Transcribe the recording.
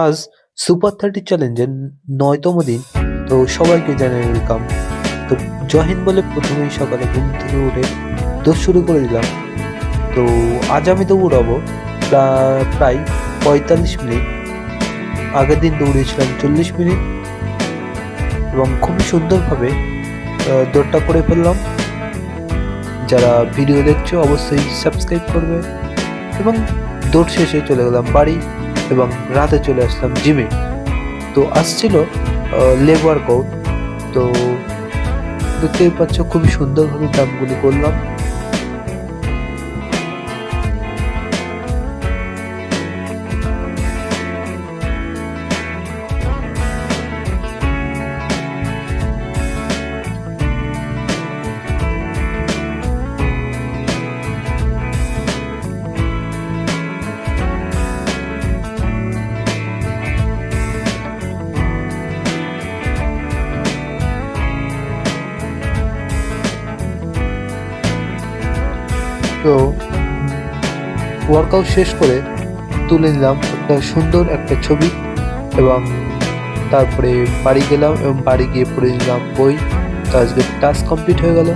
আজ সুপার 30 চ্যালেঞ্জের ৯তম দিন। তো সবাইকে জানাই ওয়েলকাম। তো জয় হিন্দ বলে প্রথমেই সকালে ঘুম থেকে উঠে দৌড় শুরু করে দিলাম। তো আজ আমি দৌড়াবো প্রায় ৪৫ মিনিট। আগের দিন দৌড়িয়েছিলাম ৪০ মিনিট এবং খুবই সুন্দরভাবে দৌড়টা করে ফেললাম। যারা ভিডিও দেখছো অবশ্যই সাবস্ক্রাইব করবে এবং দৌড় শেষে চলে গেলাম বাড়ি এবং রাতে চলে আসলাম জিমে। তো আসছিল লেগ ওয়ার্কআউট। তো দেখতেই পাচ্ছ খুবই সুন্দরভাবে ব্যায়ামগুলি করলাম। তো ওয়ার্কআউট শেষ করে তুলে নিলাম একটা সুন্দর একটা ছবি এবং তারপরে বাড়ি গেলাম এবং বাড়ি গিয়ে পড়ে নিলাম বই। তো আজকে টাস্ক কমপ্লিট হয়ে গেল।